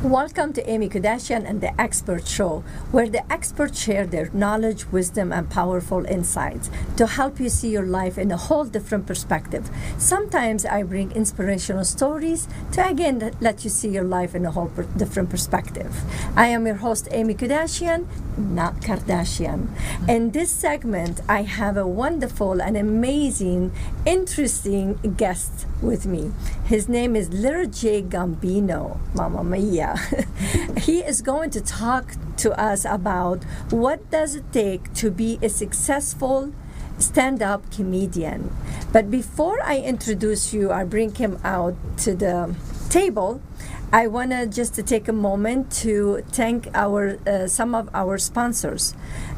Welcome to Amy Kardashian and the Expert Show, where the experts share their knowledge, wisdom, and powerful insights to help you see your life in a whole different perspective. Sometimes I bring inspirational stories to again let you see your life in a whole different perspective. I am your host, Amy Kardashian, not Kardashian. In this segment, I have a wonderful and amazing, interesting guest with me. His name is Little Jay Gambino. Mamma mia. He is going to talk to us about what does it take to be a successful stand-up comedian. But before I introduce you, I bring him out to the table, I want to just to take a moment to thank our some of our sponsors: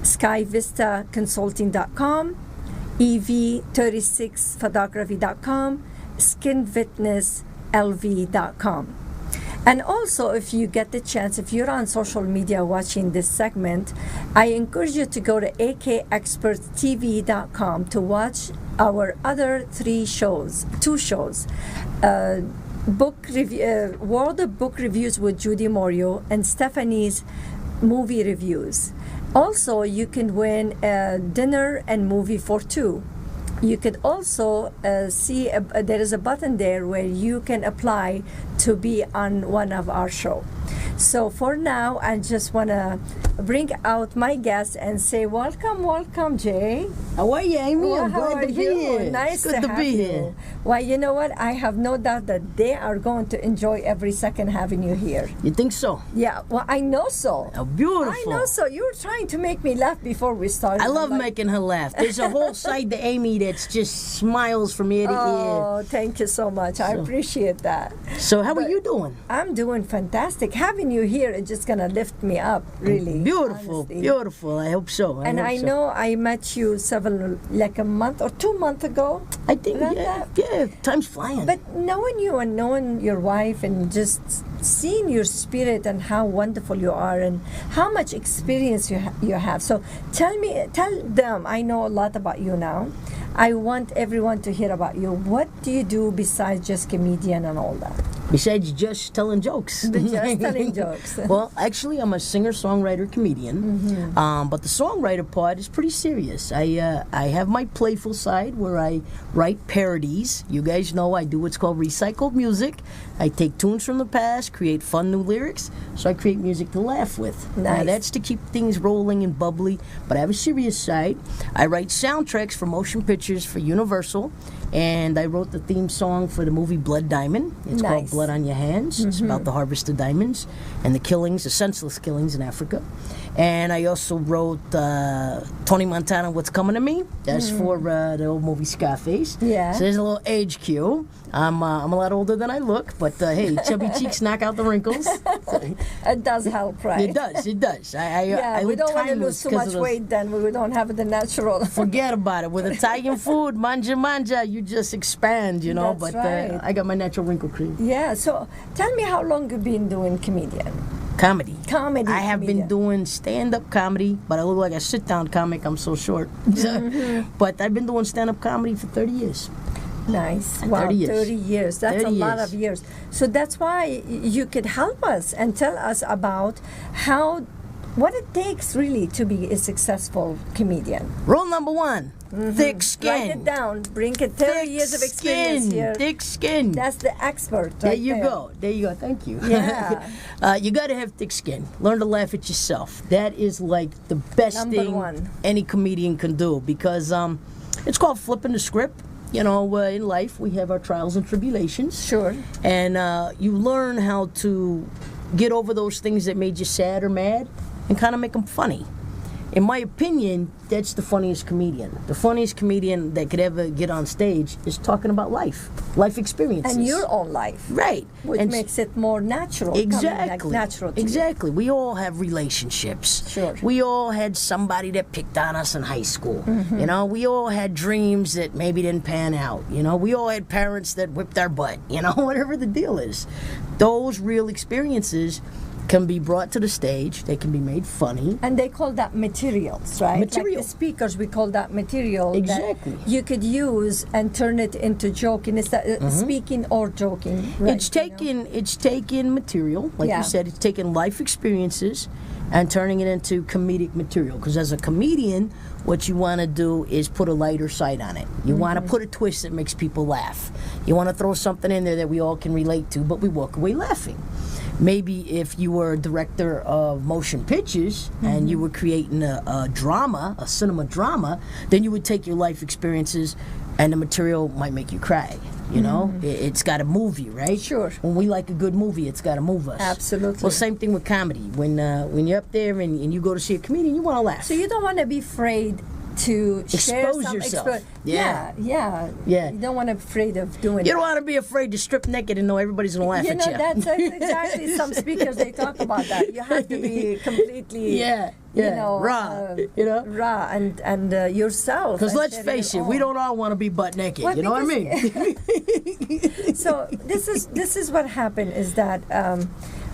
SkyVistaConsulting.com, EV36Photography.com, SkinFitnessLV.com. And also, if you get the chance, if you're on social media watching this segment, I encourage you to go to akexpertstv.com to watch our other two shows. World of Book Reviews with Judy Morio and Stephanie's movie reviews. Also, you can win a dinner and movie for two. You could also see there is a button there where you can apply to be on one of our shows. So for now, I just want to bring out my guest and say welcome, Jay. How are you, Amy? Well, I'm glad to be here. Nice it's good to be here. Well, you know what? I have no doubt that they are going to enjoy every second having you here. You think so? Yeah, well, I know so. Oh, beautiful. I know so. You were trying to make me laugh before we started. I love making her laugh. There's a whole side to Amy that's just smiles from ear to ear. Oh, thank you so much. I appreciate that. So how are you doing? I'm doing fantastic. Having you here is just going to lift me up, really. Beautiful, honestly. Beautiful. I hope so. I know I met you like a month or 2 months ago. I think, yeah, time's flying. But knowing you and knowing your wife and just seeing your spirit and how wonderful you are and how much experience you have. So tell them, I know a lot about you now. I want everyone to hear about you. What do you do besides just comedian and all that? Besides just telling jokes. Just telling jokes. Well, actually, I'm a singer-songwriter comedian. Mm-hmm. But the songwriter part is pretty serious. I have my playful side where I write parodies. You guys know I do what's called recycled music. I take tunes from the past, create fun new lyrics, so I create music to laugh with. Nice. That's to keep things rolling and bubbly. But I have a serious side. I write soundtracks for motion pictures for Universal. And I wrote the theme song for the movie Blood Diamond. It's called Blood on Your Hands. Mm-hmm. It's about the harvest of diamonds and the killings, the senseless killings in Africa. And I also wrote Tony Montana, What's Coming to Me. That's for the old movie Scarface. Yeah. So there's a little age cue. I'm a lot older than I look, but hey, chubby cheeks knock out the wrinkles. It does help, right? It does. I we don't want to lose too much weight then. We don't have the natural. Forget about it. With Italian food, manja, you just expand, you know. That's but right. I got my natural wrinkle cream. Yeah, so tell me how long you've been doing comedian. Comedy. I have been doing stand-up comedy, but I look like a sit-down comic. I'm so short. But I've been doing stand-up comedy for 30 years. Nice. Wow, 30 years. That's 30 a lot of years. So that's why you could help us and tell us about what it takes really to be a successful comedian. Rule number one, thick skin. Write it down. Bring it 30 years of experience here. Thick skin. That's the expert right there. You go. Thank you. Yeah. You got to have thick skin. Learn to laugh at yourself. That is like the best thing any comedian can do because it's called flipping the script. You know, in life we have our trials and tribulations. Sure. And you learn how to get over those things that made you sad or mad and kind of make them funny. In my opinion, that's the funniest comedian. The funniest comedian that could ever get on stage is talking about life experiences. And your own life. Right. Which makes it more natural. Exactly. Natural to exactly. We all have relationships. Sure. We all had somebody that picked on us in high school. Mm-hmm. You know, we all had dreams that maybe didn't pan out. You know, we all had parents that whipped our butt. You know, whatever the deal is. Those real experiences can be brought to the stage. They can be made funny. And they call that materials, right? Material. Like the speakers, we call that material. Exactly. That you could use and turn it into joking. Is that speaking or joking? Right, It's taking material, like you said. It's taking life experiences and turning it into comedic material. Because as a comedian, what you want to do is put a lighter side on it. You want to put a twist that makes people laugh. You want to throw something in there that we all can relate to, but we walk away laughing. Maybe if you were a director of motion pictures and you were creating a drama, a cinema drama, then you would take your life experiences and the material might make you cry. You know, it's got to move you, right? Sure. When we like a good movie, it's got to move us. Absolutely. Well, same thing with comedy. When you're up there and you go to see a comedian, you want to laugh. So you don't want to be afraid to expose yourself. Yeah. You don't want to be afraid of doing. You don't want to be afraid to strip naked and know everybody's gonna laugh at you. That's exactly. Some speakers they talk about that. You have to be completely raw and yourself. Because let's face it, we don't all want to be butt naked. Well, you know what I mean? So this is what happened is that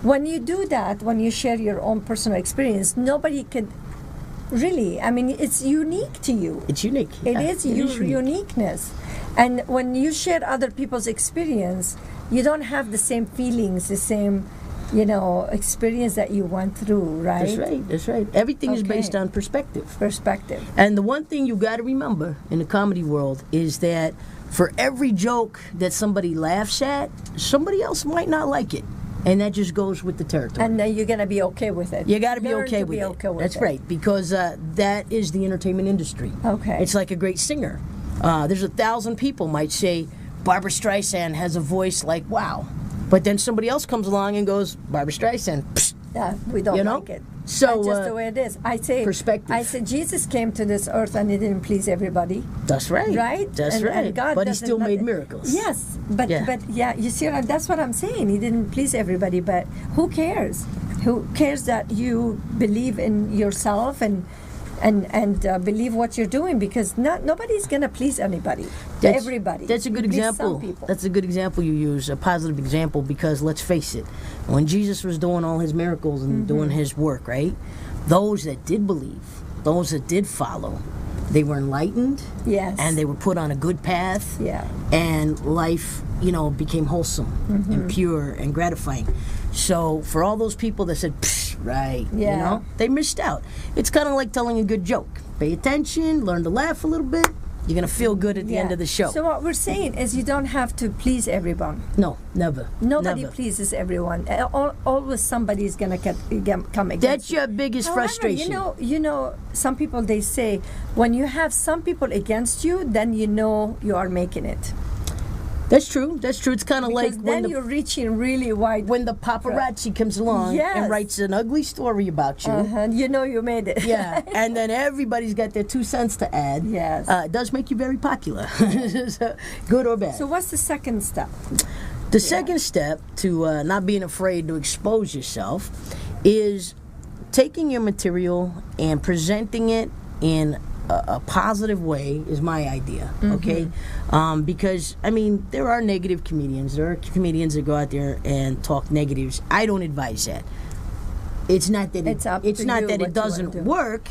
when you do that, when you share your own personal experience, nobody can. Really, I mean, it's unique to you. It's unique. It is your uniqueness. And when you share other people's experience, you don't have the same feelings, the same, experience that you went through, right? That's right. Everything is based on perspective. And the one thing you got to remember in the comedy world is that for every joke that somebody laughs at, somebody else might not like it. And that just goes with the territory. And then you're going to be okay with it. You got to be okay with it. That's right, because that is the entertainment industry. Okay. It's like a great singer. There's 1,000 people might say Barbra Streisand has a voice like wow, but then somebody else comes along and goes Barbra Streisand. Psst. Yeah, we don't like it. So that's just the way it is. I say perspective. I say Jesus came to this earth and he didn't please everybody. That's right. Right. That's right. And God but he still made miracles. Yes, but you see, that's what I'm saying. He didn't please everybody, but who cares? Who cares that you believe in yourself and believe what you're doing, because nobody's gonna please anybody. Everybody. That's a good example. That's a good example you use, a positive example, because let's face it, when Jesus was doing all his miracles and doing his work, right? Those that did believe, those that did follow, they were enlightened. Yes. And they were put on a good path. Yeah. And life, became wholesome and pure and gratifying. So for all those people that said, psh, right, they missed out. It's kind of like telling a good joke. Pay attention, learn to laugh a little bit. You're going to feel good at the end of the show. So what we're saying is you don't have to please everyone. No, never. Nobody pleases everyone. Always somebody is going to come against That's your biggest frustration. Some people, they say, when you have some people against you, then you know you are making it. That's true. That's true. It's kind of like when you're reaching really wide. When the paparazzi comes along and writes an ugly story about you. You know you made it. Yeah, and then everybody's got their 2 cents to add. Yes. It does make you very popular, so, good or bad. So what's the second step? The second step to not being afraid to expose yourself is taking your material and presenting it in a positive way is my idea, okay? Because, there are negative comedians. There are comedians that go out there and talk negatives. I don't advise that. It's not that it doesn't work,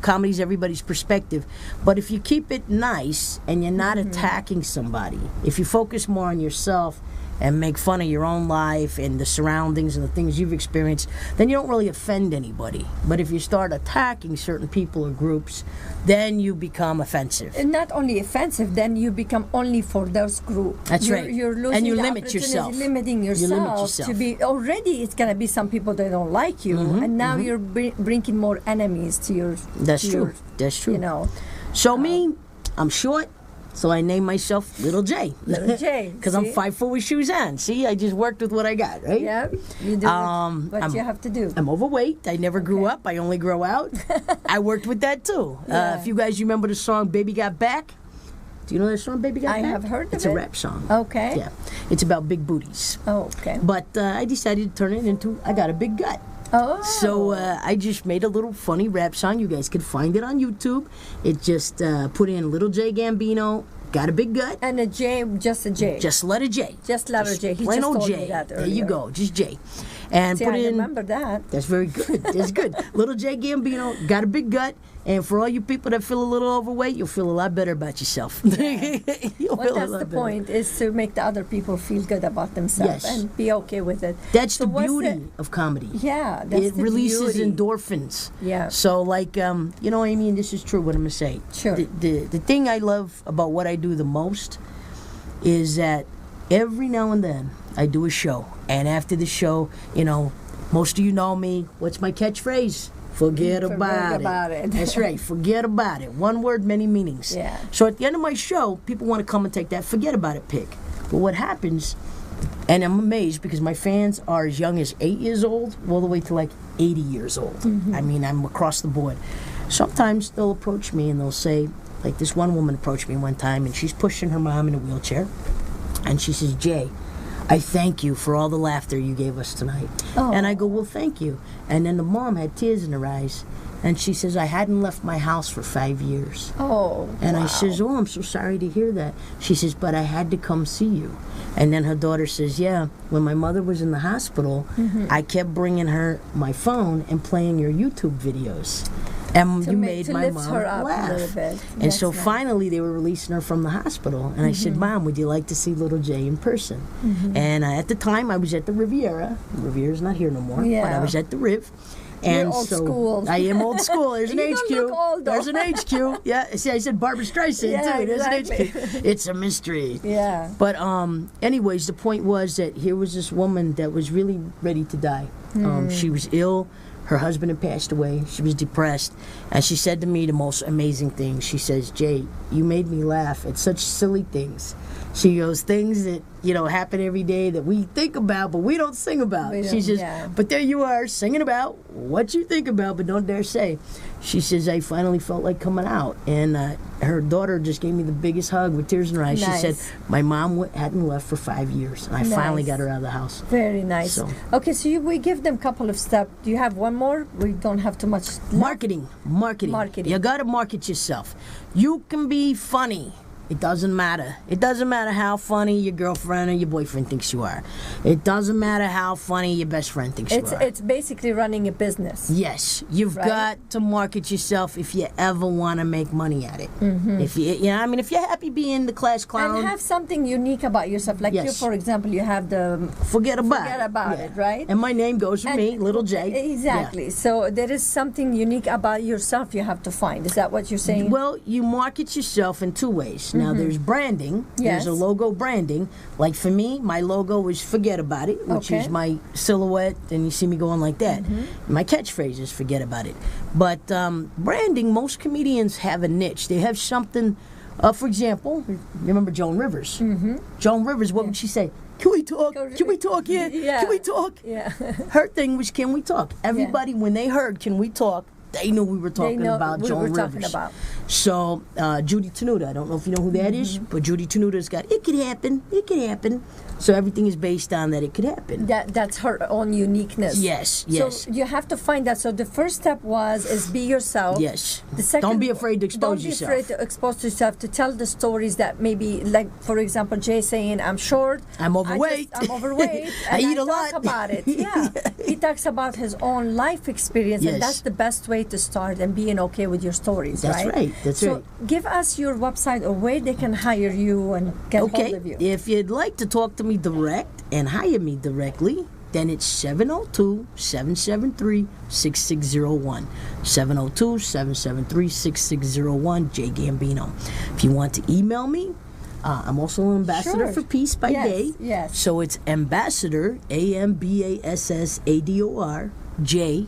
comedy's everybody's perspective. But if you keep it nice and you're not attacking somebody, if you focus more on yourself and make fun of your own life and the surroundings and the things you've experienced, then you don't really offend anybody. But if you start attacking certain people or groups, then you become offensive. And not only offensive, then you become only for those groups. That's right. You're losing and you the limit yourself. Limiting yourself to be. Already, it's gonna be some people that don't like you, and now you're bringing more enemies to your. That's true. That's true. So me, I'm short. So I named myself Little Jay. Little Jay. Because I'm 5'4" with shoes on. See, I just worked with what I got, right? Yeah, you do what you have to do. I'm overweight. I never grew up. I only grow out. I worked with that too. If you guys remember the song Baby Got Back, do you know that song Baby Got Back? I have heard of it. It's a rap song. Okay. Yeah. It's about big booties. Oh, okay. But I decided to turn it into I Got a Big Gut. Oh. So I just made a little funny rap song. You guys can find it on YouTube. It just put in Little Jay Gambino, Got a Big Gut. And a J, just a J. Just letter J. Just letter J. He plain just old told J. me that earlier. There you go, just J. And See, put I in. remember that. That's very good. That's good. Little Jay Gambino got a big gut, and for all you people that feel a little overweight, you'll feel a lot better about yourself. Yeah. Well, that's the point, is to make the other people feel good about themselves and be okay with it. That's the beauty of comedy. Yeah, that's it the releases beauty. endorphins. Yeah. So, like, you know, Amy, and this is true. What I'm gonna say. Sure. The thing I love about what I do the most is that every now and then I do a show, and after the show, you know, most of you know me. What's my catchphrase? Forget about it. That's right. Forget about it. One word, many meanings. Yeah. So at the end of my show, people want to come and take that forget about it pick. But what happens, and I'm amazed because my fans are as young as 8 years old all the way to like 80 years old. Mm-hmm. I mean, I'm across the board. Sometimes they'll approach me and they'll say, like this one woman approached me one time and she's pushing her mom in a wheelchair. And she says, Jay, I thank you for all the laughter you gave us tonight. Oh. And I go, well, thank you. And then the mom had tears in her eyes. And she says, I hadn't left my house for 5 years. Oh, And wow. I says, oh, I'm so sorry to hear that. She says, but I had to come see you. And then her daughter says, yeah, when my mother was in the hospital, I kept bringing her my phone and playing your YouTube videos. And you made my mom laugh. And so finally they were releasing her from the hospital. And I said, Mom, would you like to see Little Jay in person? And at the time I was at the Riviera. Riviera's not here no more. But I was at the Riv. And You're old school. I am old school. There's an You HQ. don't look old, though. There's an HQ. Yeah. See, I said Barbara Streisand too. There's exactly. an HQ. It's a mystery. Yeah. But anyways, the point was that here was this woman that was really ready to die. She was ill. Her husband had passed away. She was depressed. And she said to me the most amazing thing. She says, Jay, you made me laugh at such silly things. She goes, things that, you know, happen every day that we think about, but we don't sing about. She says, but there you are singing about what you think about, but don't dare say. She says, I finally felt like coming out. And her daughter just gave me the biggest hug with tears in her eyes. Nice. She said, my mom hadn't left for 5 years, and I finally got her out of the house. Very nice. So. Okay, so we give them a couple of steps. Do you have one more? We don't have too much left. Marketing. You got to market yourself. You can be funny. It doesn't matter. It doesn't matter how funny your girlfriend or your boyfriend thinks you are. It doesn't matter how funny your best friend thinks you are. It's basically running a business. Yes, you've got to market yourself if you ever want to make money at it. If if you're happy being the class clown, and have something unique about yourself. Like you, for example, you have the forget about it, right? And my name goes with me, Little Jay. Exactly. Yeah. So there is something unique about yourself you have to find. Is that what you're saying? Well, you market yourself in two ways. Now, there's branding. There's a logo branding. Like for me, my logo is forget about it, which is my silhouette, and you see me going like that. My catchphrase is forget about it. But branding, most comedians have a niche. They have something, for example, remember Joan Rivers? Joan Rivers, what would she say? Can we talk? Can we talk? Yeah. Can we talk? Yeah. Her thing was, can we talk? Everybody, when they heard, can we talk? They knew we were talking about Joan Rivers. So, Judy Tenuta, I don't know if you know who that is, but Judy Tenuta's got, it could happen, it could happen. So everything is based on that it could happen. That's her own uniqueness. Yes. So you have to find that. So the first step is be yourself. Yes. The second, don't be afraid to expose yourself. Don't be afraid to expose yourself, to tell the stories that maybe, like, for example, Jay saying, I'm short. I'm overweight. I'm overweight. I eat a lot. Talk about it. Yeah. He talks about his own life experience, and that's the best way to start and being okay with your stories, That's right. That's right. So give us your website or where they can hire you and get hold of you. If you'd like to talk to me direct and hire me directly, then it's 702-773-6601. 702-773-6601, Jay Gambino. If you want to email me, I'm also an ambassador for Peace by Day. Yes. So it's ambassador, AMBASSADOR, J,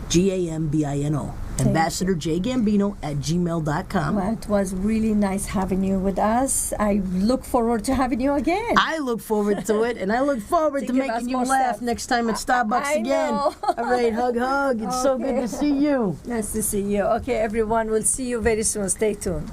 GAMBINO. Ambassador Jay Gambino at gmail.com. Well, it was really nice having you with us. I look forward to having you again. I look forward to it, and I look forward to making you laugh next time at Starbucks again. Know. All right, hug. It's so good to see you. Nice to see you. Okay, everyone, we'll see you very soon. Stay tuned.